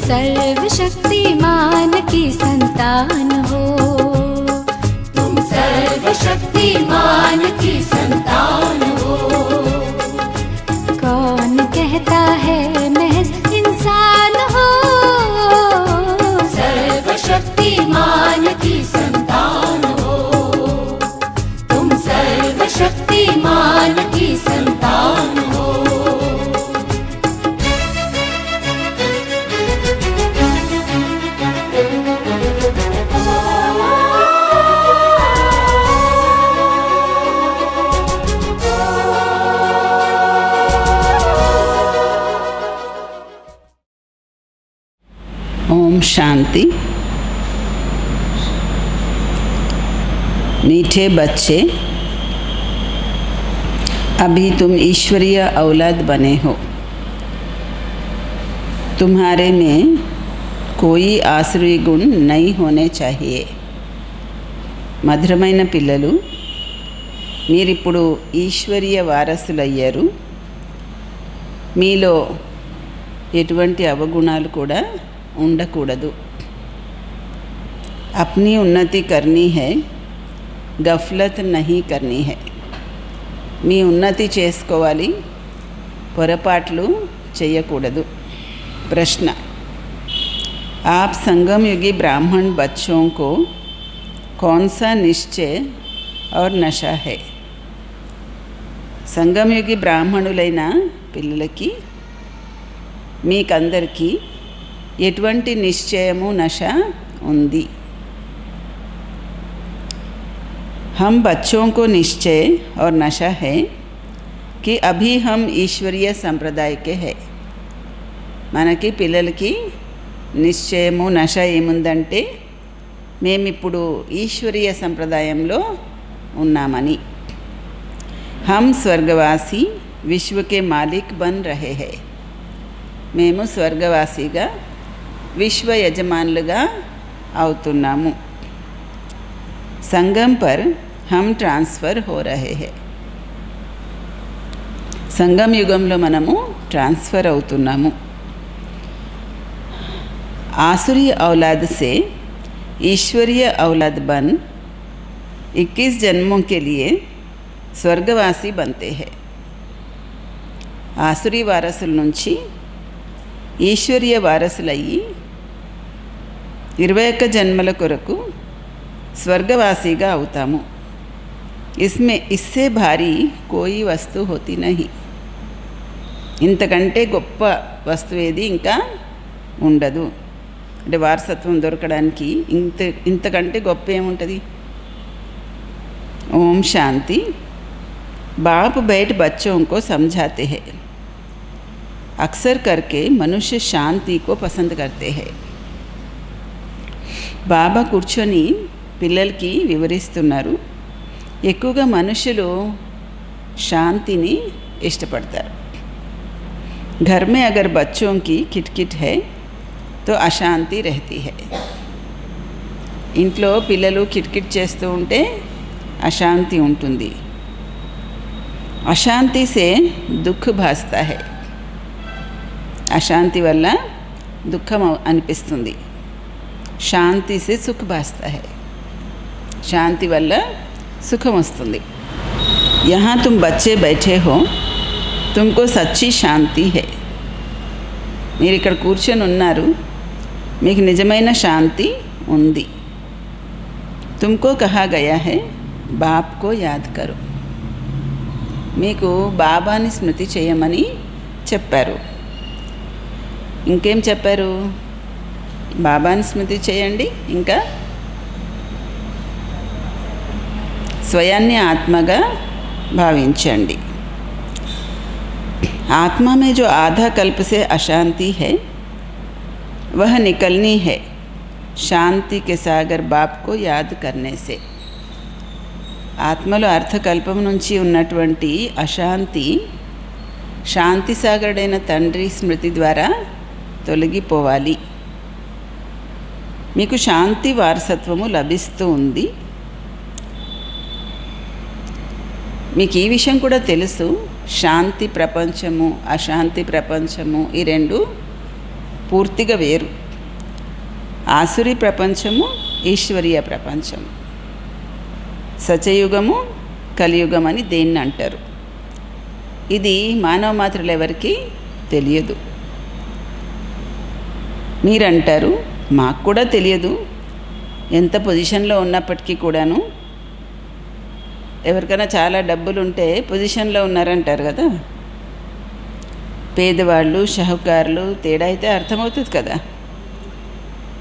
सर्वशक्तिमान की संतान हो, तुम सर्वशक्तिमान की संतान हो। कौन कहता है महज इंसान हो, सर्वशक्तिमान की संतान हो, तुम सर्वशक्तिमान की संतान हो। ओम शांति। मीठे बच्चे, अभी तुम ईश्वरीय औलाद बने हो। तुम्हारे में कोई आसुरी गुण नहीं होने चाहिए। మధురమైన పిల్లలు, మీరిప్పుడు ఈశ్వరీయ వారసులయ్యారు. మీలో ఎటువంటి అవగుణాలు కూడా ఉండకూడదు. अपनी उन्नति करनी है, గఫ్లత్ नहीं करनी है. మీ ఉన్నతి చేసుకోవాలి, పొరపాట్లు చేయకూడదు. प्रश्न, आप संगम युगी ब्राह्मण बच्चों को कौन सा निश्चय और नशा है? సంగం యుగి బ్రాహ్మణులైన పిల్లలకి మీకందరికీ ఎటువంటి నిశ్చయము నశ ఉంది? हम बच्चों को निश्चय और नशा है कि अभी हम ईश्वरीय संप्रदाय के हैं. మనకి పిల్లలకి నిశ్చయము నశ ఏముందంటే మేమిప్పుడు ఈశ్వరీయ సంప్రదాయంలో ఉన్నామని. हम स्वर्गवासी विश्व के मालिक बन रहे हैं. మేము స్వర్గవాసిగా విశ్వ యజమానులుగా అవుతున్నాము. संगम पर हम ट्रांसफ़र हो रहे हैं. సంగం యుగంలో మనము ట్రాన్స్ఫర్ అవుతున్నాము. आसुरी औलाद से ईश्वरीय औलाद बन 21 जन्मों के लिए स्वर्गवासी बनते हैं. ఆసురీ వారసుల నుంచి ఈశ్వరీయ వారసులయ్యి 21 జన్మల కొరకు స్వర్గవాసిగా అవుతాము. इससे भारी कोई वस्तु होती नहीं. ఇంతకంటే గొప్ప వస్తువు ఏది ఇంకా ఉండదు. అంటే వారసత్వం దొరకడానికి ఇంతకంటే గొప్ప ఏముంటుంది? ओम शांति। बाप बैठ बच्चों को समझाते हैं. अक्सर करके मनुष्य शांति को पसंद करते हैं. బాబా కూర్చొని పిల్లలకి వివరిస్తున్నారు. ఎక్కువగా మనుషులు శాంతిని ఇష్టపడతారు. घर में अगर बच्चों की किटकिट है तो अशांति रहती है. ఇంట్లో పిల్లలు కిట్కిట్ చేస్తూ ఉంటే అశాంతి ఉంటుంది. అశాంతి से दुख भासता है. అశాంతి వల్ల దుఃఖం అనిపిస్తుంది. శాంతి से सुख भासता है. శాంతి వల్ల సుఖం వస్తుంది. यहाँ तुम बच्चे बैठे हो, तुमको सच्ची शांति है. మీరు ఇక్కడ కూర్చొని ఉన్నారు, మీకు నిజమైన శాంతి ఉంది. तुमको कहा गया है बाप को याद करो. మీకు బాబాని స్మృతి చేయమని చెప్పారు. ఇంకేం చెప్పారు? బాబాని స్మృతి చేయండి, ఇంకా స్వయాన్ని ఆత్మగా భావించండి. आत्मा में जो आधा कल्प से अशांति है वह निकलनी है शांति के सागर बाप को याद करने से. ఆత్మలో అర్థకల్పం నుంచి ఉన్నటువంటి అశాంతి శాంతి సాగరుడైన తండ్రి స్మృతి ద్వారా తొలగిపోవాలి. మీకు శాంతి వారసత్వము లభిస్తూ ఉంది. మీకు ఈ విషయం కూడా తెలుసు, శాంతి ప్రపంచము అశాంతి ప్రపంచము ఈ రెండు పూర్తిగా వేరు. ఆసురీ ప్రపంచము, ఈశ్వరీయ ప్రపంచం. సత్యయుగము, కలియుగం అని దేన్ని అంటారు. ఇది మానవ మాత్రులు ఎవరికి తెలియదు. మీరంటారు మాకు కూడా తెలియదు, ఎంత పొజిషన్లో ఉన్నప్పటికీ కూడాను. ఎవరికైనా చాలా డబ్బులు ఉంటే పొజిషన్లో ఉన్నారంటారు కదా. పేదవాళ్ళు, షహుకారులు తేడా అయితే అర్థమవుతుంది కదా.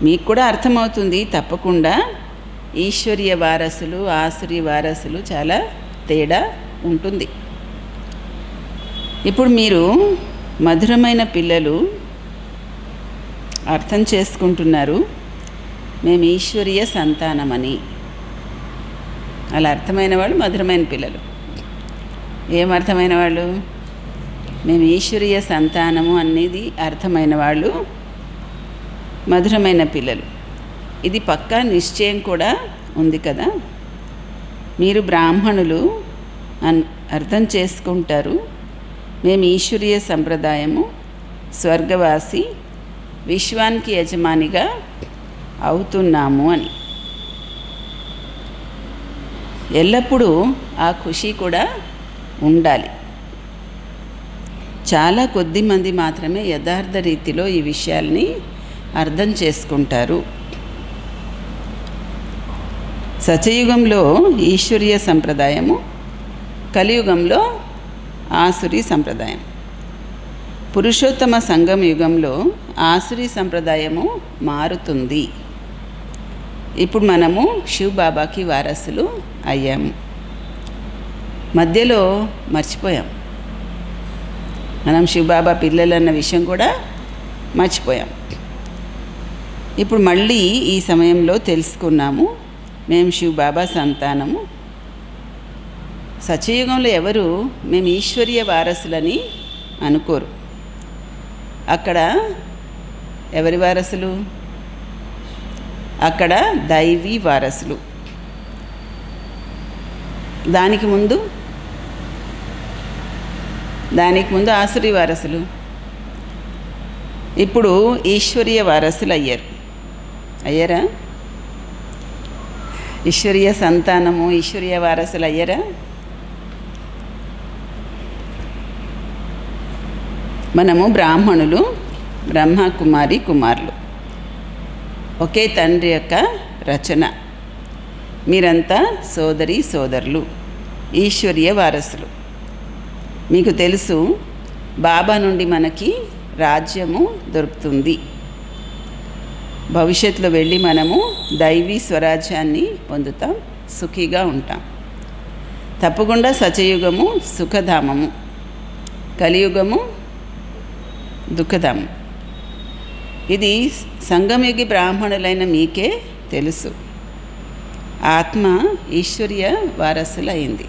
మీకు కూడా అర్థమవుతుంది తప్పకుండా. ఈశ్వరీయ వారసులు, ఆసురీ వారసులు చాలా తేడా ఉంటుంది. ఇప్పుడు మీరు మధురమైన పిల్లలు అర్థం చేసుకుంటున్నారు, మేము ఈశ్వరీయ సంతానమని. అలా అర్థమైన వాళ్ళు మధురమైన పిల్లలు. ఏం అర్థమైన వాళ్ళు? మేము ఈశ్వరీయ సంతానము అనేది అర్థమైన వాళ్ళు మధురమైన పిల్లలు. ఇది పక్కా నిశ్చయం కూడా ఉంది కదా. మీరు బ్రాహ్మణులు అర్థం చేసుకుంటారు, మేము ఈశ్వరీయ సంప్రదాయము, స్వర్గవాసి, విశ్వానికి యజమానిగా అవుతున్నాము అని. ఎల్లప్పుడూ ఆ ఖుషి కూడా ఉండాలి. చాలా కొద్ది మంది మాత్రమే యథార్థ రీతిలో ఈ విషయాల్ని అర్థం చేసుకుంటారు. సత్యయుగంలో ఈశ్వరీయ సంప్రదాయము, కలియుగంలో ఆసురీ సంప్రదాయం. పురుషోత్తమ సంగమ యుగంలో ఆసురీ సంప్రదాయము మారుతుంది. ఇప్పుడు మనము శివబాబాకి వారసులు అయ్యాము. మధ్యలో మర్చిపోయాం, మనం శివబాబా పిల్లలు అన్న విషయం కూడా మర్చిపోయాం. ఇప్పుడు మళ్ళీ ఈ సమయంలో తెలుసుకున్నాము, మేము శివబాబా సంతానము. సత్యయుగంలో ఎవరు మేము ఈశ్వరీయ వారసులని అనుకోరు. అక్కడ ఎవరి వారసులు? అక్కడ దైవీ వారసులు. దానికి ముందు ఆసురీ వారసులు. ఇప్పుడు ఈశ్వరీయ వారసులు అయ్యారా? ఈశ్వరీయ సంతానము, ఈశ్వరీయ వారసులు అయ్యారా? మనము బ్రాహ్మణులు, బ్రహ్మకుమారి కుమారులు, ఒకే తండ్రి యొక్క రచన. మీరంతా సోదరి సోదరులు, ఈశ్వరీయ వారసులు. మీకు తెలుసు, బాబా నుండి మనకి రాజ్యము దొరుకుతుంది. భవిష్యత్తులో వెళ్ళి మనము దైవీ స్వరాజ్యాన్ని పొందుతాం, సుఖీగా ఉంటాం. తప్పకుండా సత్యయుగము సుఖధామము, కలియుగము దుఃఖధామం. ఇది సంగమయుగి బ్రాహ్మణులైన మీకే తెలుసు. ఆత్మ ఈశ్వరీయ వారసులు అయింది.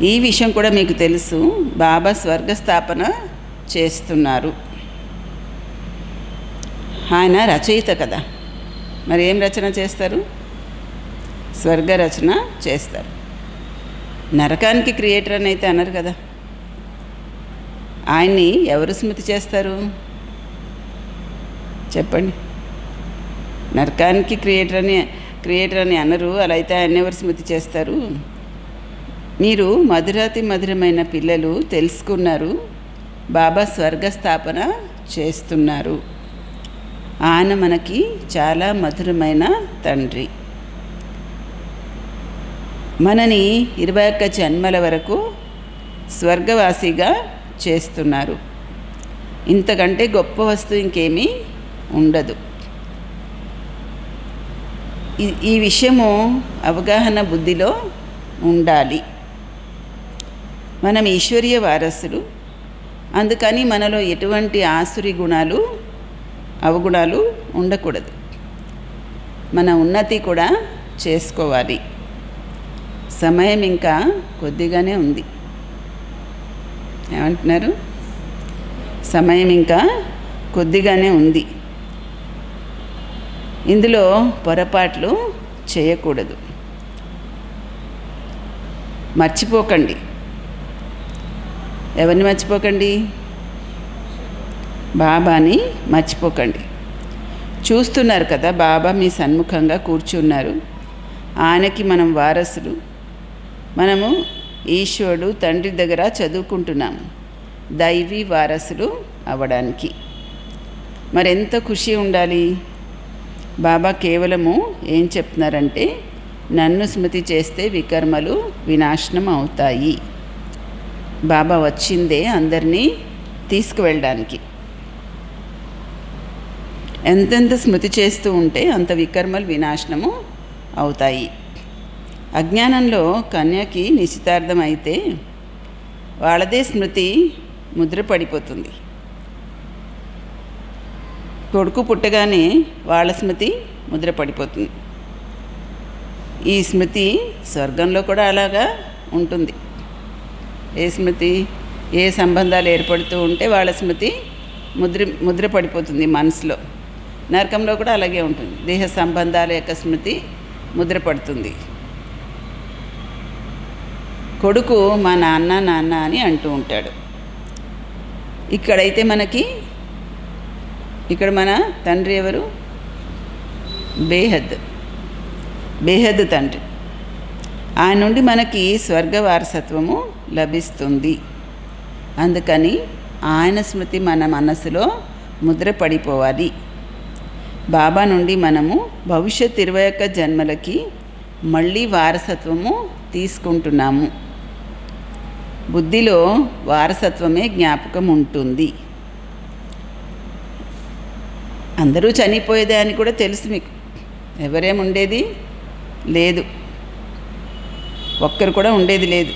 ఈ విషయం కూడా మీకు తెలుసు. బాబా స్వర్గస్థాపన చేస్తున్నారు. ఆయన రచయిత కదా, మరి ఏం రచన చేస్తారు? స్వర్గ రచన చేస్తారు. నరకానికి క్రియేటర్ అని అయితే అన్నారు కదా. ఆయన్ని ఎవరు స్మృతి చేస్తారు చెప్పండి? నరకానికి క్రియేటర్ అని అనరు. అలా అయితే ఆయన ఎవరు స్మృతి చేస్తారు? మీరు మధురాతి మధురమైన పిల్లలు తెలుసుకున్నారు, బాబా స్వర్గస్థాపన చేస్తున్నారు. ఆయన మనకి చాలా మధురమైన తండ్రి. మనని 21 జన్మల వరకు స్వర్గవాసిగా చేస్తున్నారు. ఇంతకంటే గొప్ప వస్తువు ఇంకేమీ ఉండదు. ఈ విషయము అవగాహన బుద్ధిలో ఉండాలి. మనం ఈశ్వరీయ వారసులు, అందుకని మనలో ఎటువంటి ఆసురి గుణాలు, అవగుణాలు ఉండకూడదు. మన ఉన్నతి కూడా చేసుకోవాలి. సమయం ఇంకా కొద్దిగానే ఉంది. ఏమంటున్నారు? సమయం ఇంకా కొద్దిగానే ఉంది. ఇందులో పొరపాట్లు చేయకూడదు. మర్చిపోకండి. ఎవరిని మర్చిపోకండి? బాబాని మర్చిపోకండి. చూస్తున్నారు కదా, బాబా మీ సన్ముఖంగా కూర్చున్నారు. ఆయనకి మనం వారసులు. మనము ఈశ్వరుడు తండ్రి దగ్గర చదువుకుంటున్నాము దైవీ వారసులు అవ్వడానికి. మరెంత ఖుషి ఉండాలి. బాబా కేవలము ఏం చెప్తున్నారంటే, నన్ను స్మృతి చేస్తే వికర్మలు వినాశనం అవుతాయి. బాబా వచ్చిందే అందరినీ తీసుకువెళ్ళడానికి. ఎంతెంత స్మృతి చేస్తూ ఉంటే అంత వికర్మలు వినాశనము అవుతాయి. అజ్ఞానంలో కన్యకి నిశ్చితార్థం అయితే వాళ్ళదే స్మృతి ముద్ర పడిపోతుంది. కొడుకు పుట్టగానే వాళ్ళ స్మృతి ముద్ర పడిపోతుంది. ఈ స్మృతి స్వర్గంలో కూడా అలాగా ఉంటుంది. ఏ స్మృతి, ఏ సంబంధాలు ఏర్పడుతూ ఉంటే వాళ్ళ స్మృతి ముద్ర పడిపోతుంది మనసులో. నరకంలో కూడా అలాగే ఉంటుంది. దేహ సంబంధాల యొక్క స్మృతి ముద్ర పడుతుంది. కొడుకు మా నాన్న అని అంటూ ఉంటాడు. ఇక్కడైతే మనకి ఇక్కడ మన తండ్రి ఎవరు? బేహద్ తండ్రి. ఆయన నుండి మనకి స్వర్గ వారసత్వము లభిస్తుంది. అందుకని ఆయన స్మృతి మన మనసులో ముద్ర పడిపోవాలి. బాబా నుండి మనము భవిష్యత్ 21 జన్మలకి మళ్ళీ వారసత్వము తీసుకుంటున్నాము. బుద్ధిలో వారసత్వమే జ్ఞాపకం ఉంటుంది. అందరూ చనిపోయేదే అని కూడా తెలుసు మీకు. ఎవరేముండేది లేదు, ఒక్కరు కూడా ఉండేది లేదు.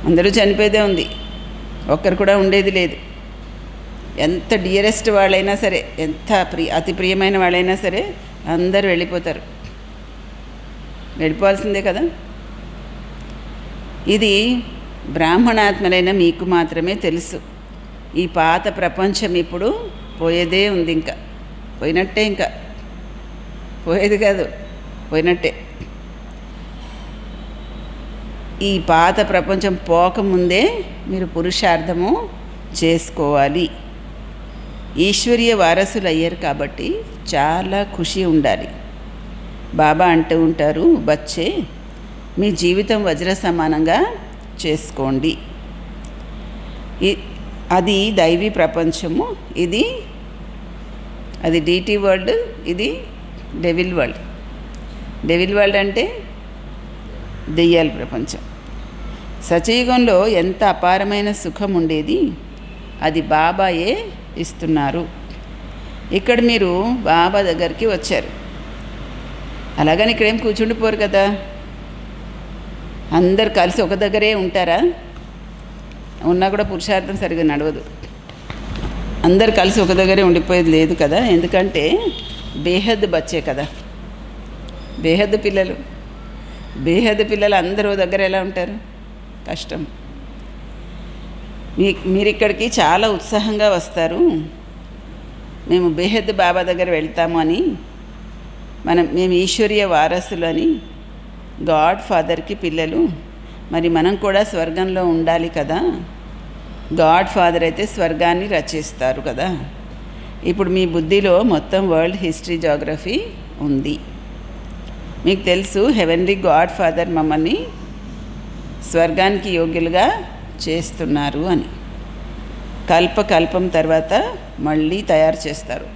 అందరూ చనిపోయేదే ఉంది, ఒక్కరు కూడా ఉండేది లేదు. ఎంత డియరెస్ట్ వాళ్ళైనా సరే, ఎంత అతి ప్రియమైన వాళ్ళైనా సరే అందరూ వెళ్ళిపోతారు. వెళ్ళిపోవాల్సిందే కదా. ఇది బ్రాహ్మణాత్మలైన మీకు మాత్రమే తెలుసు. ఈ పాత ప్రపంచం ఇప్పుడు పోయేదే ఉంది. ఇంకా పోయినట్టే, ఇంకా పోయేది కాదు, పోయినట్టే. ఈ పాత ప్రపంచం పోకముందే మీరు పురుషార్థము చేసుకోవాలి. ఈశ్వరీయ వారసులు అయ్యారు కాబట్టి చాలా ఖుషి ఉండాలి. బాబా అంటూ ఉంటారు, బచ్చే మీ జీవితం వజ్ర సమానంగా చేసుకోండి. అది దైవీ ప్రపంచము, అది డీటీ వరల్డ్, ఇది డెవిల్ వరల్డ్. డెవిల్ వరల్డ్ అంటే దెయ్యాల ప్రపంచం. సచయుగంలో ఎంత అపారమైన సుఖం ఉండేది, అది బాబాయే ఇస్తున్నారు. ఇక్కడ మీరు బాబా దగ్గరికి వచ్చారు. అలాగని ఇక్కడేం కూర్చుండిపోరు కదా. అందరు కలిసి ఒక దగ్గరే ఉంటారా? ఉన్నా కూడా పురుషార్థం సరిగ్గా నడవదు. అందరు కలిసి ఒక దగ్గరే ఉండిపోయేది లేదు కదా. ఎందుకంటే బేహద్ బచ్చే కదా, బేహద్ పిల్లలు అందరూ దగ్గర ఎలా ఉంటారు? కష్టం. మీరు ఇక్కడికి చాలా ఉత్సాహంగా వస్తారు. మేము బేహద్ బాబా దగ్గర వెళ్తాము అని, మేము ఈశ్వరీయ వారసులు అని, గాడ్ ఫాదర్కి పిల్లలు. మరి మనం కూడా స్వర్గంలో ఉండాలి కదా. గాడ్ ఫాదర్ అయితే స్వర్గాన్ని రచిస్తారు కదా. ఇప్పుడు మీ బుద్ధిలో మొత్తం వరల్డ్ హిస్టరీ, జాగ్రఫీ ఉంది. మీకు తెలుసు హెవెన్లీ గాడ్ ఫాదర్ మమ్మల్ని స్వర్గానికి యోగ్యులుగా చేస్తున్నారు అని. కల్పం తర్వాత మళ్ళీ తయారు చేస్తారు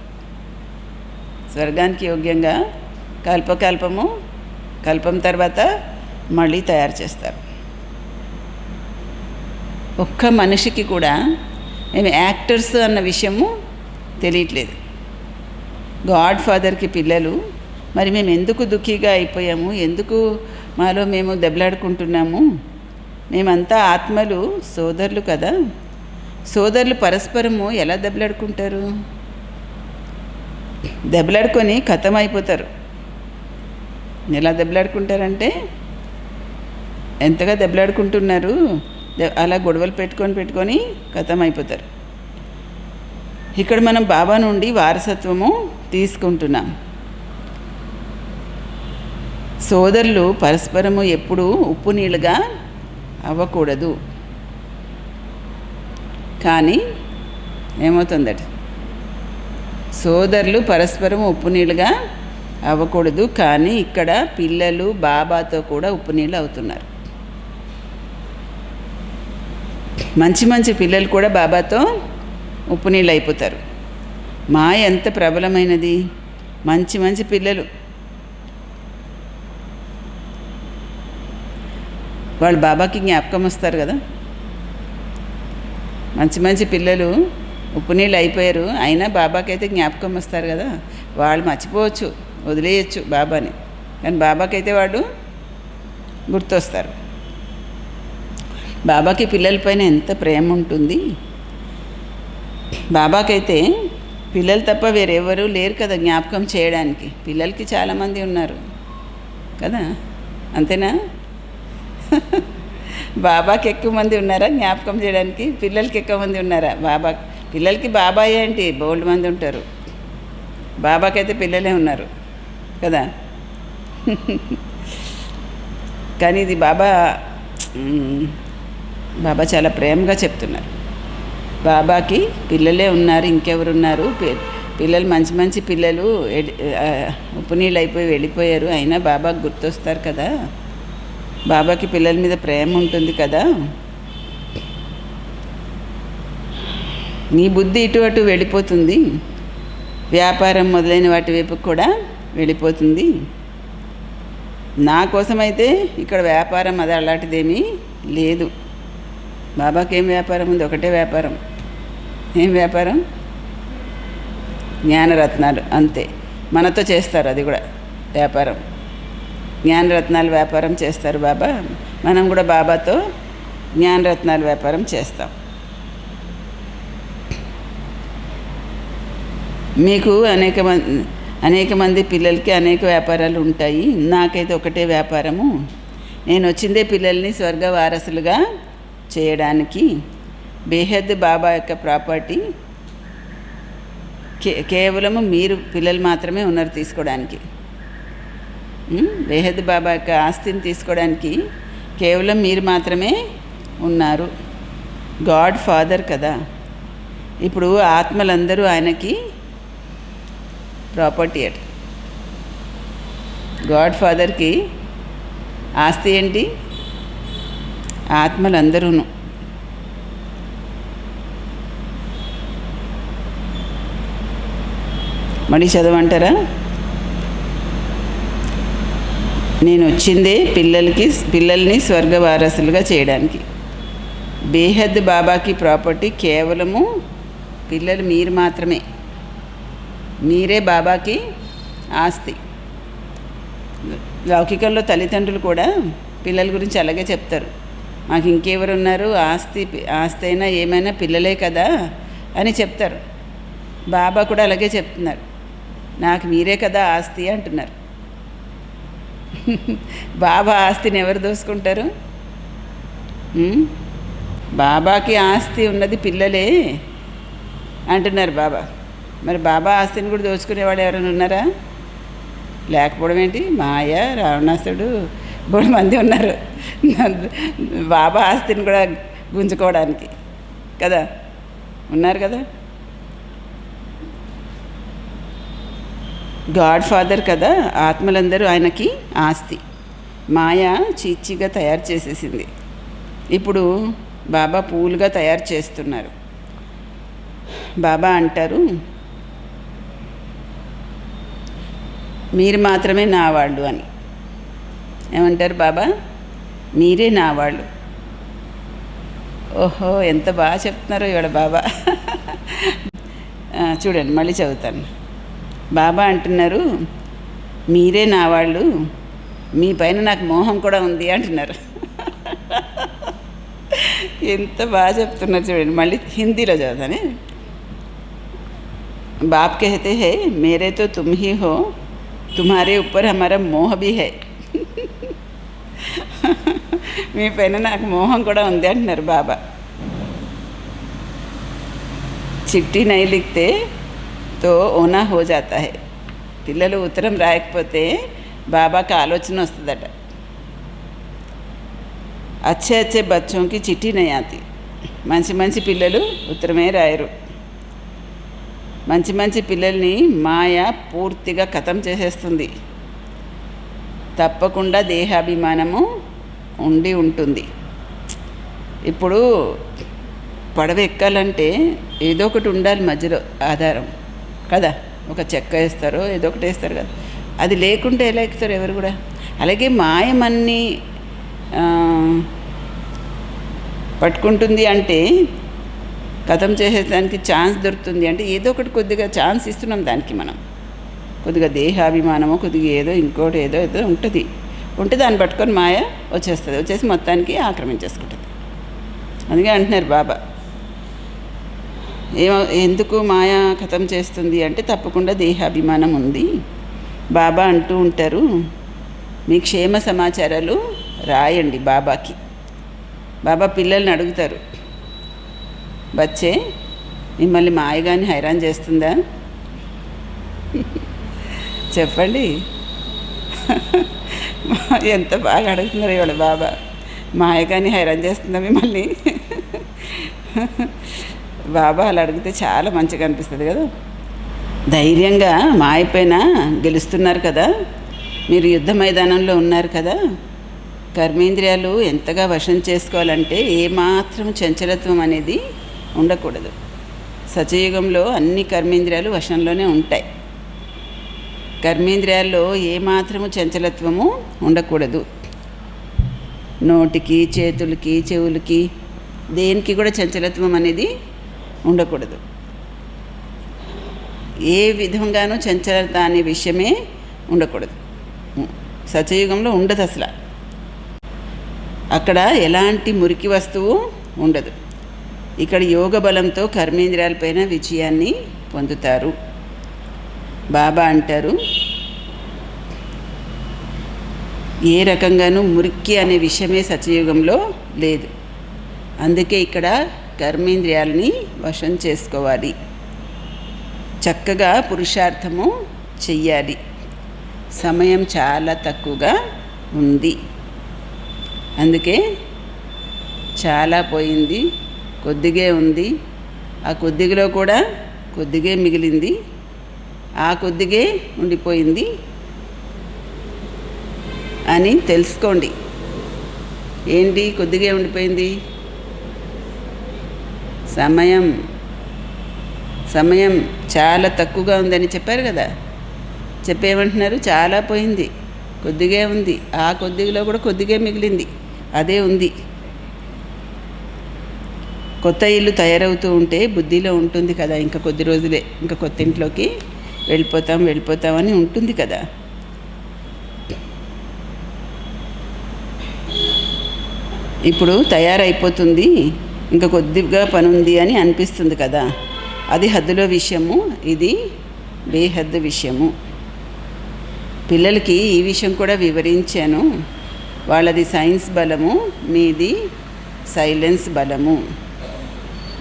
స్వర్గానికి యోగ్యంగా. కల్పం తర్వాత మళ్ళీ తయారు చేస్తారు. ఒక్క మనిషికి కూడా మేము యాక్టర్స్ అన్న విషయము తెలియట్లేదు. గాడ్ ఫాదర్కి పిల్లలు. మరి మేము ఎందుకు దుఃఖీగా అయిపోయాము? ఎందుకు మాలో మేము దెబ్బలాడుకుంటున్నాము? మేమంతా ఆత్మలు, సోదరులు కదా. సోదరులు పరస్పరము ఎలా దెబ్బలాడుకుంటారు? దెబ్బలాడుకొని ఖతం అయిపోతారు. ఎలా దెబ్బలాడుకుంటారంటే, ఎంతగా దెబ్బలాడుకుంటున్నారు, అలా గొడవలు పెట్టుకొని ఖతం అయిపోతారు. ఇక్కడ మనం బాబా నుండి వారసత్వము తీసుకుంటున్నాం. సోదరులు పరస్పరము ఎప్పుడూ ఉప్పు నీళ్ళుగా అవ్వకూడదు. కానీ ఏమవుతుందట, సోదరులు పరస్పరం ఉప్పు నీళ్ళుగా అవ్వకూడదు, కానీ ఇక్కడ పిల్లలు బాబాతో కూడా ఉప్పు నీళ్ళు అవుతున్నారు. మంచి మంచి పిల్లలు కూడా బాబాతో ఉప్పు నీళ్ళు అయిపోతారు. మాయ ఎంత ప్రబలమైనది. మంచి మంచి పిల్లలు వాళ్ళు బాబాకి జ్ఞాపకం వస్తారు కదా. మంచి మంచి పిల్లలు ఉప్పు నీళ్ళు అయిపోయారు, అయినా బాబాకి అయితే జ్ఞాపకం వస్తారు కదా. వాళ్ళు మర్చిపోవచ్చు, వదిలేయచ్చు బాబాని, కానీ బాబాకైతే వాళ్ళు గుర్తొస్తారు. బాబాకి పిల్లలపైన ఎంత ప్రేమ ఉంటుంది. బాబాకైతే పిల్లలు తప్ప వేరెవరూ లేరు కదా జ్ఞాపకం చేయడానికి. పిల్లలకి చాలామంది ఉన్నారు కదా, అంతేనా? బాబాకి ఎక్కువ మంది ఉన్నారా జ్ఞాపకం చేయడానికి? పిల్లలకి ఎక్కువ మంది ఉన్నారా? పిల్లలకి బాబాయ్ ఏంటి, బోల్డ్ మంది ఉంటారు. బాబాకైతే పిల్లలే ఉన్నారు కదా. కానీ ఇది బాబా చాలా ప్రేమగా చెప్తున్నారు. బాబాకి పిల్లలే ఉన్నారు, ఇంకెవరున్నారు? పిల్లలు మంచి మంచి పిల్లలు ఉప్పు నీళ్ళు అయిపోయి వెళ్ళిపోయారు, అయినా బాబాకి గుర్తొస్తారు కదా. బాబాకి పిల్లల మీద ప్రేమ ఉంటుంది కదా. నీ బుద్ధి ఇటు అటు వెళ్ళిపోతుంది, వ్యాపారం మొదలైన వాటి వైపు కూడా వెళ్ళిపోతుంది. నా కోసమైతే ఇక్కడ వ్యాపారం అది అలాంటిదేమీ లేదు. బాబాకి ఏం వ్యాపారం ఉంది? ఒకటే వ్యాపారం. ఏం వ్యాపారం? జ్ఞానరత్నాలు, అంతే. మనతో చేస్తారు అది కూడా వ్యాపారం. జ్ఞానరత్నాలు వ్యాపారం చేస్తారు బాబా. మనం కూడా బాబాతో జ్ఞానరత్నాలు వ్యాపారం చేస్తాం. మీకు అనేక మంది పిల్లలకి అనేక వ్యాపారాలు ఉంటాయి. నాకైతే ఒకటే వ్యాపారము. నేను వచ్చిందే పిల్లల్ని స్వర్గ వారసులుగా చేయడానికి. బేహద్ బాబా యొక్క ప్రాపర్టీ కేవలము మీరు పిల్లలు మాత్రమే ఉన్నారు తీసుకోవడానికి. బేహద్ బాబా యొక్క ఆస్తిని తీసుకోవడానికి కేవలం మీరు మాత్రమే ఉన్నారు. గాడ్ ఫాదర్ కదా. ఇప్పుడు ఆత్మలందరూ ఆయనకి ప్రాపర్టీ అట. గాడ్ ఫాదర్కి ఆస్తి ఏంటి? ఆత్మలందరూను. మళ్ళీ చదవంటారా? నేను వచ్చిందే పిల్లల్ని స్వర్గ వారసులుగా చేయడానికి. బేహద్ బాబాకి ప్రాపర్టీ కేవలము పిల్లలు మీరు మాత్రమే. మీరే బాబాకి ఆస్తి. లౌకికంలో తల్లిదండ్రులు కూడా పిల్లల గురించి అలాగే చెప్తారు. మాకు ఇంకెవరు ఉన్నారు, ఆస్తి అయినా ఏమైనా పిల్లలే కదా అని చెప్తారు. బాబా కూడా అలాగే చెప్తున్నారు, నాకు మీరే కదా ఆస్తి అంటున్నారు. బాబా ఆస్తిని ఎవరు దోసుకుంటారు? బాబాకి ఆస్తి ఉన్నది పిల్లలే అంటున్నారు బాబా. మరి బాబా ఆస్తిని కూడా దోచుకునేవాడు ఎవరైనా ఉన్నారా? లేకపోవడం ఏంటి? మాయ, రావణాసుడు, బోడు మంది ఉన్నారు బాబా ఆస్తిని కూడా గుంజుకోవడానికి కదా, ఉన్నారు కదా. గాడ్ ఫాదర్ కదా, ఆత్మలందరూ ఆయనకి ఆస్తి. మాయ చీచీగా తయారు చేసేసింది. ఇప్పుడు బాబా పూలుగా తయారు చేస్తున్నారు. బాబా అంటారు, మీరు మాత్రమే నా వాళ్ళు అని. ఏమంటారు బాబా? మీరే నా వాళ్ళు. ఓహో, ఎంత బాగా చెప్తున్నారో ఇవాళ బాబా. చూడండి, మళ్ళీ చదువుతాను. బాబా అంటున్నారు, మీరే నా వాళ్ళు, మీ పైన నాకు మోహం కూడా ఉంది అంటున్నారు. ఎంత బాగా చెప్తున్నారు చూడండి. మళ్ళీ హిందీలో చదువుతానే. बाप कहते हैं मेरे तो तुम ही हो, तुम्हारे ऊपर हमारा मोह भी है. మీ పైన నాకు మోహం కూడా ఉంది అంటున్నారు బాబా. చిట్టి నై లిఖతే తో ఓనా హో జాతా హై. పిల్లలు ఉత్తరం రాయకపోతే బాబాకి ఆలోచన వస్తుందట. అచ్చే అచ్చే బచ్చోంకి చిట్టి నై ఆతి. మంచి మంచి పిల్లలు ఉత్తరమే రాయరు. మంచి మంచి పిల్లల్ని మాయ పూర్తిగా ఖతం చేసేస్తుంది. తప్పకుండా దేహాభిమానము ఉండి ఉంటుంది. ఇప్పుడు పడవ ఎక్కాలంటే ఏదో ఒకటి ఉండాలి మధ్యలో ఆధారం కదా. ఒక చెక్క వేస్తారో ఏదో ఒకటి వేస్తారు కదా. అది లేకుంటే ఎలా ఎక్కుతారు ఎవరు కూడా. అలాగే మాయమన్నీ పట్టుకుంటుంది అంటే, ఖతం చేసేదానికి ఛాన్స్ దొరుకుతుంది అంటే ఏదో ఒకటి కొద్దిగా ఛాన్స్ ఇస్తున్నాం దానికి. మనం కొద్దిగా దేహాభిమానమో కొద్దిగా ఏదో ఇంకోటి ఏదో ఏదో ఉంటుంది. ఉంటే దాన్ని పట్టుకొని మాయ వచ్చేస్తుంది. వచ్చేసి మొత్తానికి ఆక్రమించేసుకుంటుంది. అందుకే అంటున్నారు బాబా, ఎందుకు మాయ ఖతం చేస్తుంది అంటే తప్పకుండా దేహాభిమానం ఉంది. బాబా అంటూ ఉంటారు, మీ క్షేమ సమాచారాలు రాయండి బాబాకి. బాబా పిల్లల్ని అడుగుతారు, బచ్చే మిమ్మల్ని మాయగాని హైరాన్ చేస్తుందా చెప్పండి. ఎంత బాగా అడుగుతున్నారు ఇవాళ బాబా. మాయగాని హైరాన్ చేస్తుందా మిమ్మల్ని? బాబా అలా అడిగితే చాలా మంచిగా అనిపిస్తుంది కదా. ధైర్యంగా మాయపైన గెలుస్తున్నారు కదా, మీరు యుద్ధ మైదానంలో ఉన్నారు కదా. కర్మేంద్రియాలు ఎంతగా వశం చేసుకోవాలంటే ఏమాత్రం చంచలత్వం అనేది ఉండకూడదు. సత్యయుగంలో అన్ని కర్మేంద్రియాలు వశంలోనే ఉంటాయి. కర్మేంద్రియాల్లో ఏమాత్రము చంచలత్వము ఉండకూడదు. నోటికి, చేతులకి, చెవులకి, దేనికి కూడా చంచలత్వం అనేది ఉండకూడదు. ఏ విధంగానూ చంచలత అనే విషయమే ఉండకూడదు. సత్యయుగంలో ఉండదు అసలు. అక్కడ ఎలాంటి మురికి వస్తువు ఉండదు. ఇక్కడ యోగ బలంతో కర్మేంద్రియాలపైన విజయాన్ని పొందుతారు. బాబా అంటారు, ఏ రకంగానూ మురికి అనే విషయమే సత్యయుగంలో లేదు. అందుకే ఇక్కడ కర్మేంద్రియాలని వశం చేసుకోవాలి. చక్కగా పురుషార్థము చెయ్యాలి. సమయం చాలా తక్కువగా ఉంది. అందుకే చాలా పోయింది, కొద్దిగే ఉంది. ఆ కొద్దిగలో కూడా కొద్దిగే మిగిలింది, ఆ కొద్దిగే ఉండిపోయింది అని తెలుసుకోండి. ఏంటి కొద్దిగే ఉండిపోయింది? సమయం చాలా తక్కువగా ఉందని చెప్పారు కదా. చెప్పేమంటున్నారు? చాలా పోయింది, కొద్దిగే ఉంది, ఆ కొద్దిగలో కూడా కొద్దిగే మిగిలింది, అదే ఉంది. కొత్త ఇల్లు తయారవుతూ ఉంటే బుద్ధిలో ఉంటుంది కదా, ఇంకా కొద్ది రోజులే, ఇంకా కొత్త ఇంట్లోకి వెళ్ళిపోతామని ఉంటుంది కదా. ఇప్పుడు తయారైపోతుంది, ఇంకా కొద్దిగా పని ఉంది అని అనిపిస్తుంది కదా. అది హద్దులో విషయము, ఇది బేహద్దు విషయము. పిల్లలకి ఈ విషయం కూడా వివరించాను. వాళ్ళది సైన్స్ బలము, మీది సైలెన్స్ బలము.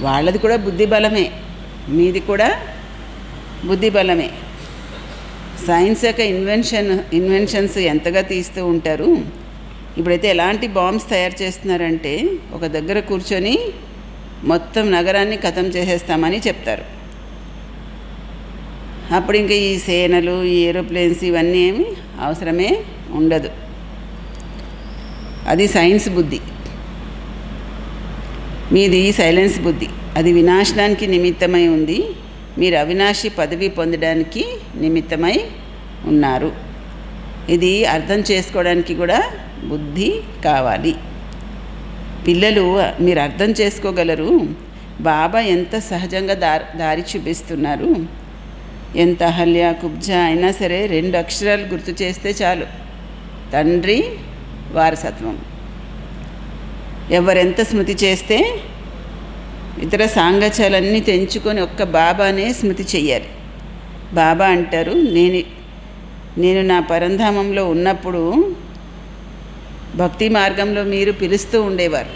వాళ్ళది కూడా బుద్ధి బలమే, మీది కూడా బుద్ధి బలమే. సైన్స్ యొక్క ఇన్వెన్షన్స్ ఎంతగా తీస్తూ ఉంటారు. ఇప్పుడైతే ఎలాంటి బాంబ్స్ తయారు చేస్తున్నారంటే, ఒక దగ్గర కూర్చొని మొత్తం నగరాన్ని ఖతం చేసేస్తామని చెప్తారు. అప్పుడు ఇంకా ఈ సేనలు, ఈ ఏరోప్లేన్స్ ఇవన్నీ ఏమి అవసరమే ఉండదు. అది సైన్స్ బుద్ధి, మీది సైలెన్స్ బుద్ధి. అది వినాశనానికి నిమిత్తమై ఉంది, మీరు అవినాశి పదవి పొందడానికి నిమిత్తమై ఉన్నారు. ఇది అర్థం చేసుకోవడానికి కూడా బుద్ధి కావాలి. పిల్లలు మీరు అర్థం చేసుకోగలరు. బాబా ఎంత సహజంగా దారి చూపిస్తున్నారు. ఎంత అహల్య కుబ్జ అయినా సరే 2 అక్షరాలు గుర్తు చేస్తే చాలు, తండ్రి వారసత్వం. ఎవరెంత స్మృతి చేస్తే ఇతర సాంగత్యాలన్నీ తెంచుకొని ఒక్క బాబానే స్మృతి చెయ్యాలి. బాబా అంటారు, నేను నా పరంధామంలో ఉన్నప్పుడు భక్తి మార్గంలో మీరు పిలుస్తూ ఉండేవారు.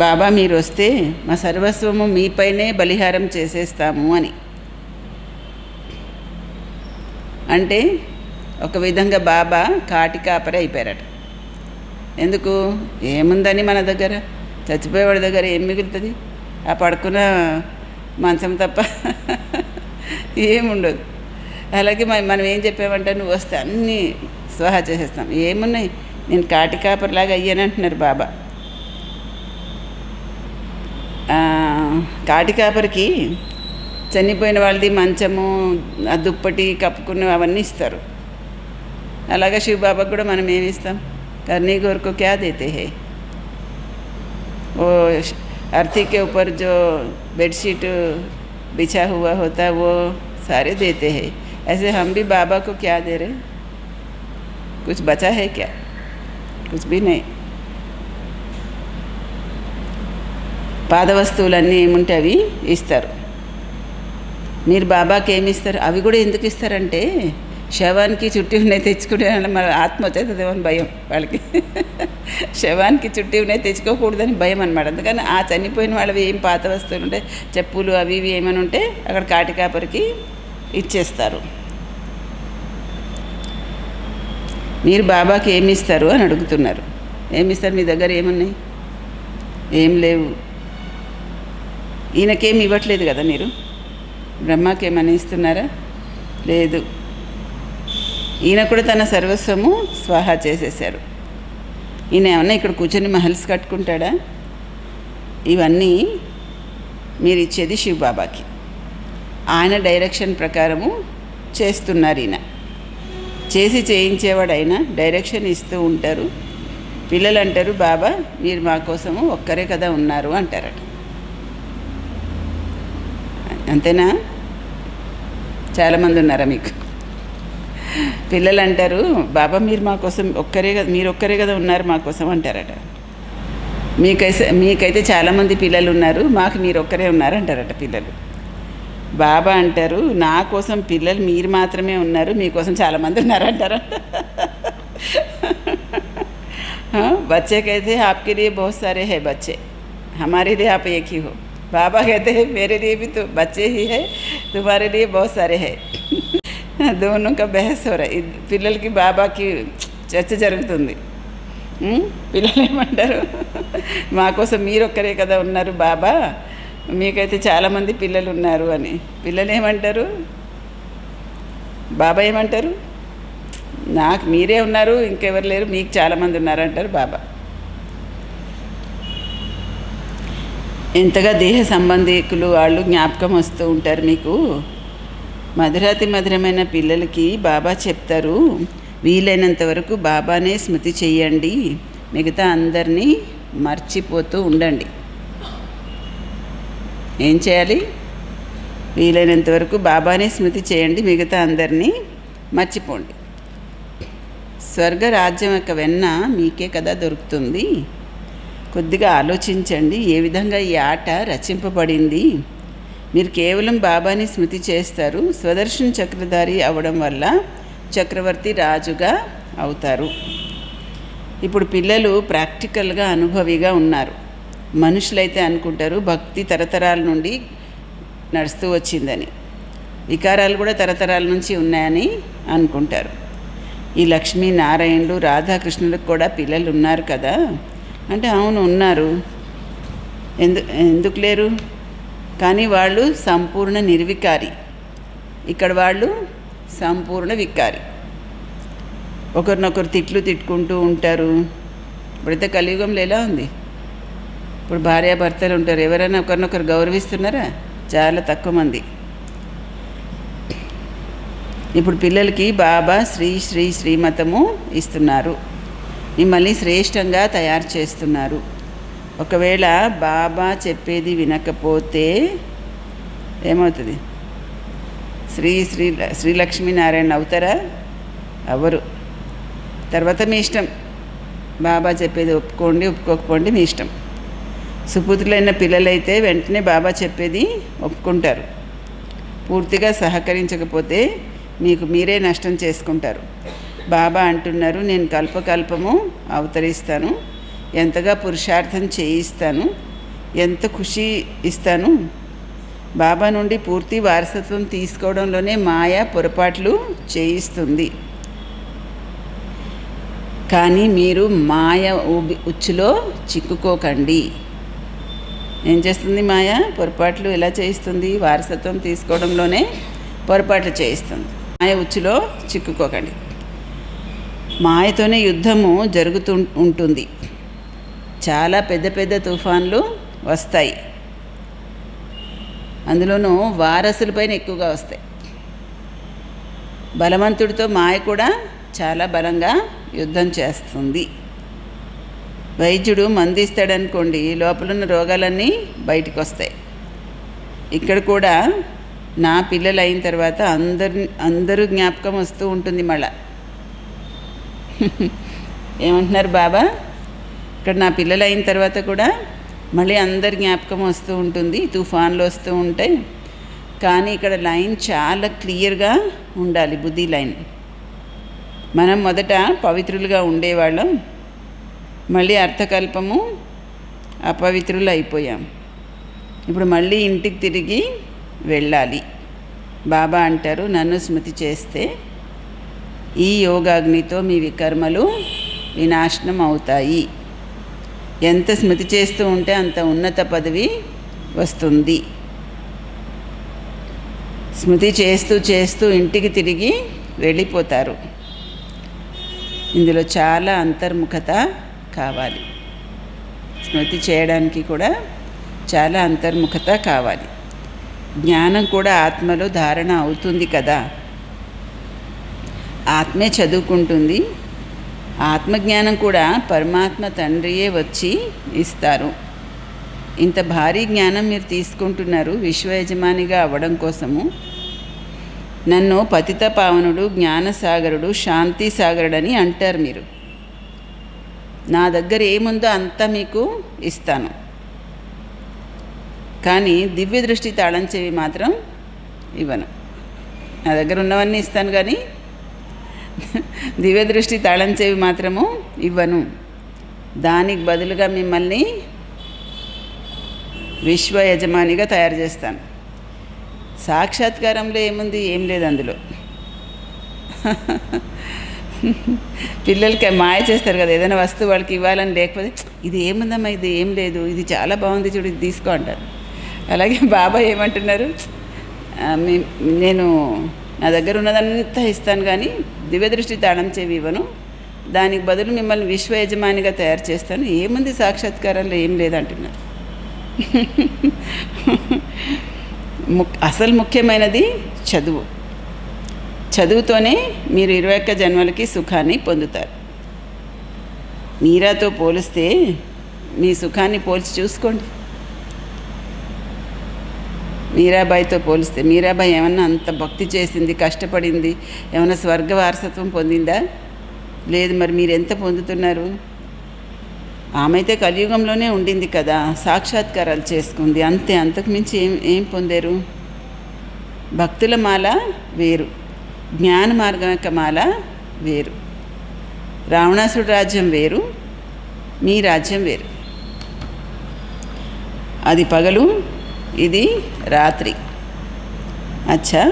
బాబా మీరు వస్తే మా సర్వస్వము మీపైనే బలిహారం చేసేస్తాము అని. అంటే ఒక విధంగా బాబా కాటి కాపరి అయిపోయారట. ఎందుకు? ఏముందని మన దగ్గర? చచ్చిపోయేవాడి దగ్గర ఏం మిగులుతుంది? ఆ పడుకున్న మంచం తప్ప ఏముండదు. అలాగే మనం ఏం చెప్పామంటే, నువ్వు వస్తే అన్నీ స్వాహా చేసేస్తాం. ఏమున్నాయి? నేను కాటి కాపరిలాగా అయ్యానంటున్నారు బాబా. కాటి కాపరికి చనిపోయిన వాళ్ళది మంచము, ఆ దుప్పటి కప్పుకున్న అవన్నీ ఇస్తారు. అలాగే శివ బాబాకు కూడా మనం ఏమి ఇస్తాం? करने गोर को क्या देते हैं? वो अर्थी के ऊपर जो बेडशीट बिछा हुआ होता है वो सारे देते हैं. ऐसे हम भी बाबा को क्या दे रहे? कुछ बचा है क्या? कुछ भी नहीं. పాద వస్తువులన్నీ ఏముంటే అవి ఇస్తారు. మీరు బాబాకి ఏమి ఇస్తారు? అవి కూడా ఎందుకు ఇస్తారంటే, శవానికి చుట్టి ఉన్నాయి తెచ్చుకునే మన ఆత్మ వచ్చేదేమో భయం వాళ్ళకి. శవానికి చుట్టి ఉన్నాయి తెచ్చుకోకూడదని భయం అనమాట. అందుకని ఆ చనిపోయిన వాళ్ళవి ఏం పాత వస్తువులు ఉంటే, చెప్పులు అవి ఇవి ఏమైనా ఉంటే అక్కడ కాటి కాపరికి ఇచ్చేస్తారు. మీరు బాబాకి ఏమి ఇస్తారు అని అడుగుతున్నారు. ఏమి ఇస్తారు? మీ దగ్గర ఏమున్నాయి? ఏం లేవు. ఈయనకేమి ఇవ్వట్లేదు కదా మీరు. బ్రహ్మకేమని ఇస్తున్నారా? లేదు. ఈయన కూడా తన సర్వస్వము స్వాహా చేసేశారు. ఈయన ఏమన్నా ఇక్కడ కూర్చొని మహల్స్ కట్టుకుంటాడా? ఇవన్నీ మీరు ఇచ్చేది శివ బాబాకి. ఆయన డైరెక్షన్ ప్రకారము చేస్తున్నారు. ఈయన చేసి చేయించేవాడు. ఆయన డైరెక్షన్ ఇస్తూ ఉంటారు. పిల్లలు అంటారు, బాబా మీరు మా కోసము ఒక్కరే కదా ఉన్నారు అంటారట. అంతేనా? చాలామంది ఉన్నారా మీకు? పిల్లలు అంటారు, బాబా మీరు మా కోసం మీరు ఒక్కరే కదా ఉన్నారు మా కోసం అంటారట. మీకైతే చాలామంది పిల్లలు ఉన్నారు, మాకు మీరు ఒక్కరే ఉన్నారు అంటారట పిల్లలు. బాబా అంటారు, నా కోసం పిల్లలు మీరు మాత్రమే ఉన్నారు, మీకోసం చాలామంది ఉన్నారంటారట. बच्चे कहते हैं आपके लिए बहुत सारे हैं बच्चे, हमारे लिए आप एक ही हो. बाबा कहते हैं मेरे लिए भी तो बच्चे ही है, तुम्हारे लिए बहुत सारे हैं. दोनों का बहस हो रहा है. పిల్లలకి బాబాకి చర్చ జరుగుతుంది. పిల్లలు ఏమంటారు, మా కోసం మీరు ఒక్కరే కదా ఉన్నారు బాబా, మీకైతే చాలామంది పిల్లలు ఉన్నారు అని. పిల్లలు ఏమంటారు, బాబా ఏమంటారు, నాకు మీరే ఉన్నారు ఇంకెవరు లేరు, మీకు చాలామంది ఉన్నారు అంటారు బాబా. ఎంతగా దేహ సంబంధికులు వాళ్ళు జ్ఞాపకం వస్తూ ఉంటారు మీకు. మధురాతి మధురమైన పిల్లలకి బాబా చెప్తారు, వీలైనంత వరకు బాబానే స్మృతి చెయ్యండి, మిగతా అందరినీ మర్చిపోతూ ఉండండి. ఏం చేయాలి? వీలైనంత వరకు బాబానే స్మృతి చేయండి, మిగతా అందరినీ మర్చిపోండి. స్వర్గరాజ్యం యొక్క వెన్న మీకే కదా దొరుకుతుంది. కొద్దిగా ఆలోచించండి, ఏ విధంగా ఈ ఆట రచింపబడింది. మీరు కేవలం బాబాని స్మృతి చేస్తారు. స్వదర్శన్ చక్రధారి అవ్వడం వల్ల చక్రవర్తి రాజుగా అవుతారు. ఇప్పుడు పిల్లలు ప్రాక్టికల్గా అనుభవిగా ఉన్నారు. మనుషులైతే అనుకుంటారు భక్తి తరతరాల నుండి నడుస్తూ వచ్చిందని, వికారాలు కూడా తరతరాల నుంచి ఉన్నాయని అనుకుంటారు. ఈ లక్ష్మీ నారాయణుడు రాధాకృష్ణులకు కూడా పిల్లలు ఉన్నారు కదా అంటే, అవును ఉన్నారు, ఎందుకు లేరు? కానీ వాళ్ళు సంపూర్ణ నిర్వికారి, ఇక్కడ వాళ్ళు సంపూర్ణ వికారి. ఒకరినొకరు తిట్టుకుంటూ ఉంటారు. ఇప్పుడైతే కలియుగంలో ఎలా ఉంది? ఇప్పుడు భార్యాభర్తలు ఉంటారు, ఎవరైనా ఒకరినొకరు గౌరవిస్తున్నారా? చాలా తక్కువ మంది. ఇప్పుడు పిల్లలకి బాబా శ్రీమతము ఇస్తున్నారు, మిమ్మల్ని శ్రేష్టంగా తయారు చేస్తున్నారు. ఒకవేళ బాబా చెప్పేది వినకపోతే ఏమవుతుంది? శ్రీ లక్ష్మీనారాయణ అవుతారా? అవ్వరు. తర్వాత మీ ఇష్టం, బాబా చెప్పేది ఒప్పుకోండి ఒప్పుకోకపోండి మీ ఇష్టం. సుపుత్రులైన పిల్లలైతే వెంటనే బాబా చెప్పేది ఒప్పుకుంటారు. పూర్తిగా సహకరించకపోతే మీకు మీరే నష్టం చేసుకుంటారు. బాబా అంటున్నారు, నేను కల్పకల్పము అవతరిస్తాను, ఎంతగా పురుషార్థం చేయిస్తాను, ఎంత ఖుషి ఇస్తాను. బాబా నుండి పూర్తి వారసత్వం తీసుకోవడంలోనే మాయ పొరపాట్లు చేయిస్తుంది. కానీ మీరు మాయ ఉచ్చులో చిక్కుకోకండి. ఏం చేస్తుంది మాయ? పొరపాట్లు ఎలా చేయిస్తుంది? వారసత్వం తీసుకోవడంలోనే పొరపాట్లు చేయిస్తుంది. మాయ ఉచ్చులో చిక్కుకోకండి. మాయతోనే యుద్ధము జరుగుతూ ఉంటుంది. చాలా పెద్ద పెద్ద తుఫాన్లు వస్తాయి, అందులోనూ వారసులపైన ఎక్కువగా వస్తాయి. బలవంతుడితో మాయ కూడా చాలా బలంగా యుద్ధం చేస్తుంది. వైద్యుడు మందిస్తాడనుకోండి, లోపలున్న రోగాలన్నీ బయటకు వస్తాయి. ఇక్కడ కూడా నా పిల్లలు అయిన తర్వాత అందరూ జ్ఞాపకం వస్తూ ఉంటుంది. మళ్ళా ఏమంటున్నారు బాబా? ఇక్కడ నా పిల్లలు అయిన తర్వాత కూడా మళ్ళీ అందరి జ్ఞాపకం వస్తూ ఉంటుంది, తుఫాన్లు వస్తూ ఉంటాయి. కానీ ఇక్కడ లైన్ చాలా క్లియర్గా ఉండాలి, బుద్ధి లైన్. మనం మొదట పవిత్రులుగా ఉండేవాళ్ళం, మళ్ళీ అర్థకల్పము అపవిత్రులు అయిపోయాం. ఇప్పుడు మళ్ళీ ఇంటికి తిరిగి వెళ్ళాలి. బాబా అంటారు, నన్ను స్మృతి చేస్తే ఈ యోగాగ్నితో మీ వికర్మలు వినాశనం అవుతాయి. ఎంత స్మృతి చేస్తూ ఉంటే అంత ఉన్నత పదవి వస్తుంది. స్మృతి చేస్తూ చేస్తూ ఇంటికి తిరిగి వెళ్ళిపోతారు. ఇందులో చాలా అంతర్ముఖత కావాలి. స్మృతి చేయడానికి కూడా చాలా అంతర్ముఖత కావాలి. జ్ఞానం కూడా ఆత్మలో ధారణ అవుతుంది కదా. ఆత్మే చదువుకుంటుంది. ఆత్మజ్ఞానం కూడా పరమాత్మ తండ్రియే వచ్చి ఇస్తారు. ఇంత భారీ జ్ఞానం మీరు తీసుకుంటున్నారు విశ్వ యజమానిగా అవ్వడం కోసము. నన్ను పతిత పావనుడు, జ్ఞానసాగరుడు, శాంతి సాగరుడని అంటారు మీరు. నా దగ్గర ఏముందో అంతా మీకు ఇస్తాను, కానీ దివ్య దృష్టి తాళం చెవి మాత్రం ఇవ్వను. నా దగ్గర ఉన్నవన్నీ ఇస్తాను, కానీ దివ్య దృష్టి తాళం చెవి మాత్రము ఇవ్వను. దానికి బదులుగా మిమ్మల్ని విశ్వ యజమానిగా తయారు చేస్తాను. సాక్షాత్కారంలో ఏముంది? ఏం లేదు అందులో. పిల్లలకి మాయ చేస్తారు కదా, ఏదైనా వస్తువు వాళ్ళకి ఇవ్వాలని, లేకపోతే ఇది ఏముందమ్మా, ఇది ఏం లేదు, ఇది చాలా బాగుంది చూడు, ఇది తీసుకో అంటారు. అలాగే బాబా ఏమంటున్నారు? నేను నా దగ్గర ఉన్నదంతా ఇస్తాను, కానీ దివ్య దృష్టి తాళం చెవి ఇవ్వను. దానికి బదులు మిమ్మల్ని విశ్వ యజమానిగా తయారు చేస్తాను. ఏముంది సాక్షాత్కారంలో? ఏం లేదంటున్నారు. అసలు ముఖ్యమైనది చదువు. చదువుతోనే మీరు 21 జన్మలకి సుఖాన్ని పొందుతారు. మీరాతో పోలిస్తే మీ సుఖాన్ని పోల్చి చూసుకోండి. మీరాబాయితో పోలిస్తే మీరాబాయి ఏమన్నా అంత భక్తి చేసింది, కష్టపడింది, ఏమన్నా స్వర్గ వారసత్వం పొందిందా? లేదు. మరి మీరు ఎంత పొందుతున్నారు? ఆమె అయితే కలియుగంలోనే ఉండింది కదా, సాక్షాత్కారాలు చేసుకుంది, అంతే. అంతకుమించి ఏం పొందారు? భక్తుల మాల వేరు, జ్ఞాన మార్గం యొక్క మాల వేరు. రావణాసుడి రాజ్యం వేరు, మీ రాజ్యం వేరు. అది పగలు, ఇది రాత్రి. अच्छा,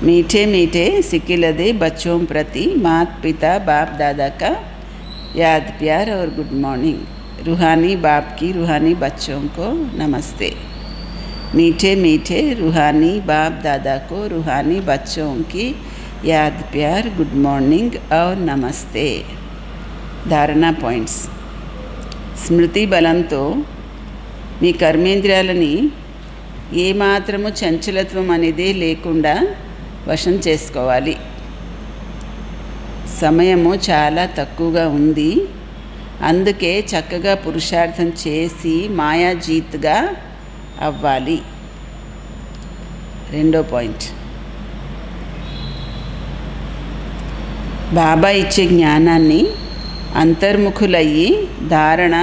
मीठे मीठे सिकिलदे बच्चों प्रति मात पिता बाप दादा का याद प्यार और गुड मॉर्निंग. रूहानी बाप की रूहानी बच्चों को नमस्ते. मीठे मीठे रूहानी बाप दादा को रूहानी बच्चों की याद प्यार गुड मॉर्निंग और नमस्ते. धारणा पॉइंट्स. స్మృతి బలంతో మీ కర్మేంద్రియాలని ఏమాత్రము చంచలత్వం అనేదే లేకుండా వశం చేసుకోవాలి. సమయము చాలా తక్కువగా ఉంది, అందుకే చక్కగా పురుషార్థం చేసి మాయాజీత్గా అవ్వాలి. రెండో పాయింట్, బాబా ఇచ్చే జ్ఞానాన్ని అంతర్ముఖులయ్యి ధారణ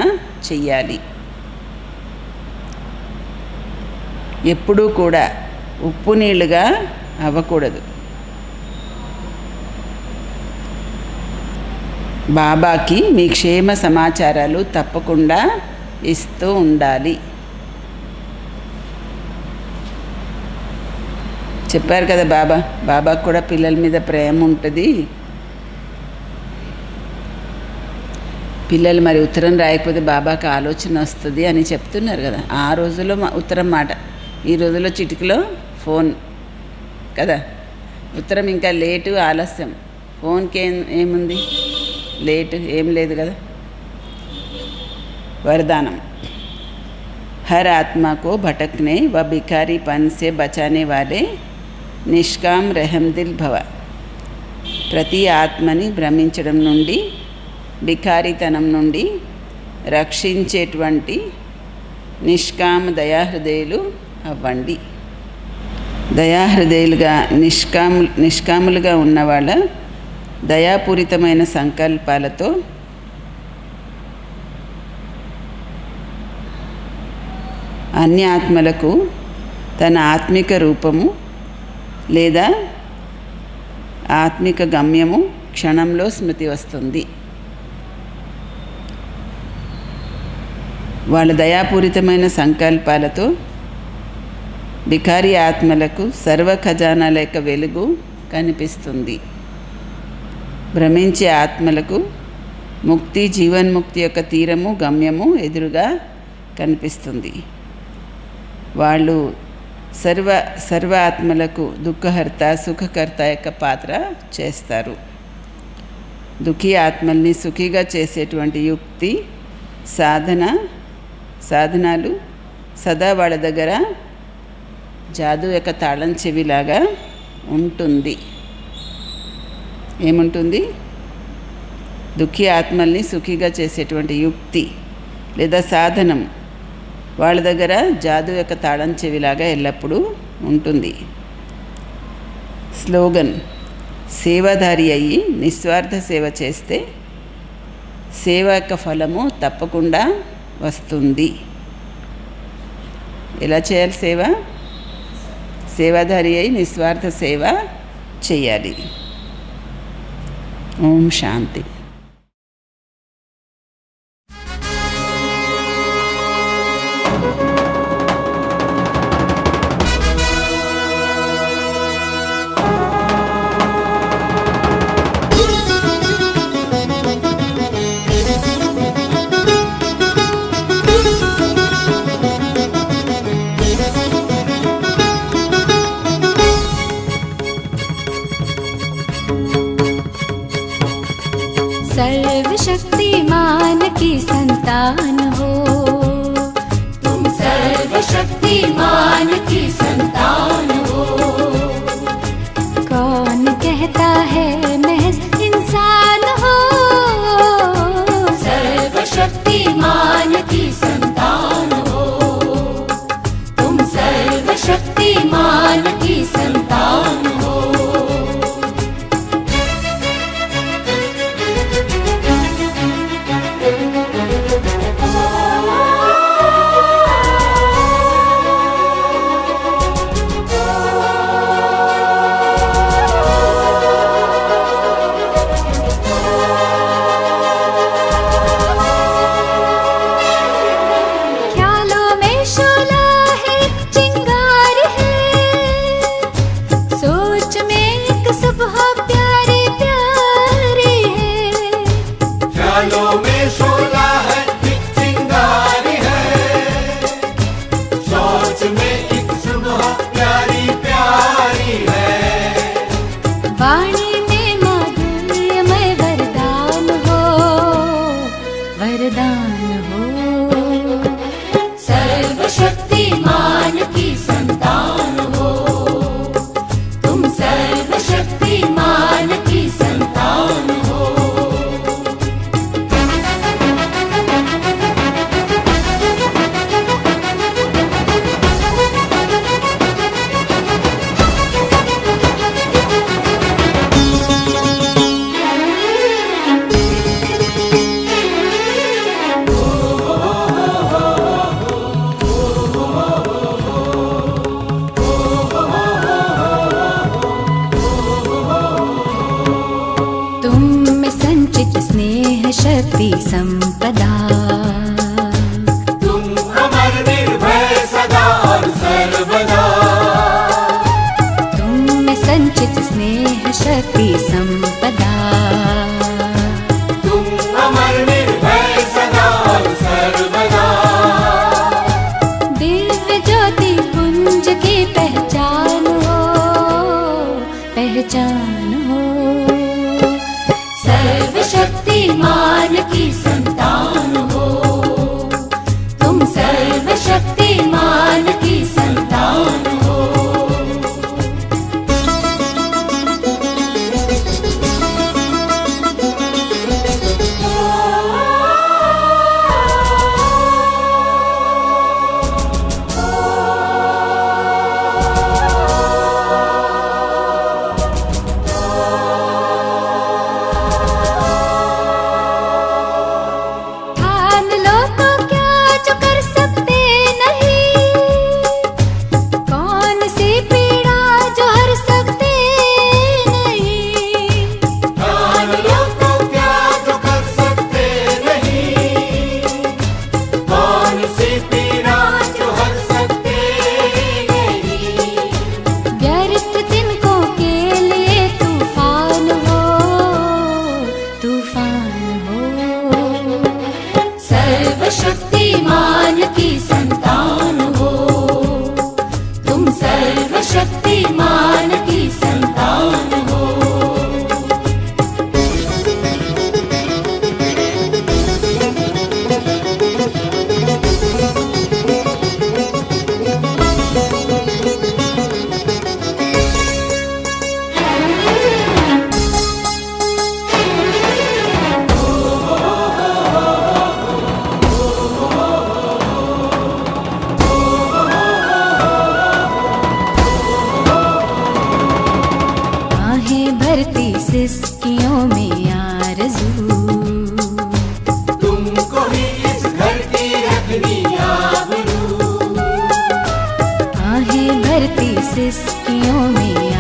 చెయ్యాలి. ఎప్పుడూ కూడా ఉప్పు నీళ్ళుగా అవ్వకూడదు. బాబాకి మీ క్షేమ సమాచారాలు తప్పకుండా ఇస్తూ ఉండాలి. చెప్పారు కదా బాబాకు కూడా పిల్లల మీద ప్రేమ ఉంటుంది. పిల్లలు మరి ఉత్తరం రాయకపోతే బాబాకి ఆలోచన వస్తుంది అని చెప్తున్నారు కదా. ఆ రోజుల్లో ఉత్తరం మాట, ఈ రోజుల్లో చిటికలో ఫోన్ కదా. ఉత్తరం ఇంకా లేటు, ఆలస్యం. ఫోన్కి ఏముంది, లేటు ఏం లేదు కదా. वरदानम। हर आत्मा को भटकने व भिखारीपन से बचाने वाले निष्काम रहम दिल भव। ప్రతి ఆత్మని భ్రమించడం నుండి, భికారితనం నుండి రక్షించేటువంటి నిష్కామ దయాహృదయులు అవ్వండి. దయాహృదయులుగా నిష్కాములుగా ఉన్నవాళ్ళ దయాపూరితమైన సంకల్పాలతో అన్య ఆత్మలకు తన ఆత్మిక రూపము లేదా ఆత్మిక గమ్యము క్షణంలో స్మృతి వస్తుంది. వాళ్ళ దయాపూరితమైన సంకల్పాలతో భికారి ఆత్మలకు సర్వ ఖజానాల యొక్క వెలుగు కనిపిస్తుంది. భ్రమించే ఆత్మలకు ముక్తి, జీవన్ముక్తి యొక్క తీరము, గమ్యము ఎదురుగా కనిపిస్తుంది. వాళ్ళు సర్వ ఆత్మలకు దుఃఖహర్త, సుఖకర్త యొక్క పాత్ర చేస్తారు. దుఃఖీ ఆత్మల్ని సుఖీగా చేసేటువంటి యుక్తి, సాధనాలు సదా వాళ్ళ దగ్గర జాదు యొక్క తాళం చెవిలాగా ఉంటుంది. ఏముంటుంది? దుఃఖీ ఆత్మల్ని సుఖీగా చేసేటువంటి యుక్తి లేదా సాధనం వాళ్ళ దగ్గర జాదు యొక్క తాళం చెవిలాగా ఎల్లప్పుడూ ఉంటుంది. స్లోగన్: సేవాధారి అయ్యి నిస్వార్థ సేవ చేస్తే సేవ యొక్క ఫలము తప్పకుండా వస్తుంది. ఎలా చేయాలి సేవ? సేవాధారి అయి నిస్వార్థ సేవ చేయాలి. ఓం శాంతి. सर्वशक्तिमान की संतान हो, तुम सर्वशक्तिमान की संतान हो। कौन कहता है महज इंसान हो, सर्वशक्तिमान की संतान हो। तुम सर्वशक्तिमान की संतान हो। वाणी में माधुर्यमय वरदान हो, वरदान हो। सर्वशक्तिमान की संतान हो, तुम सर्वशक्तिमान की संतान हो। भरती सिसकियों में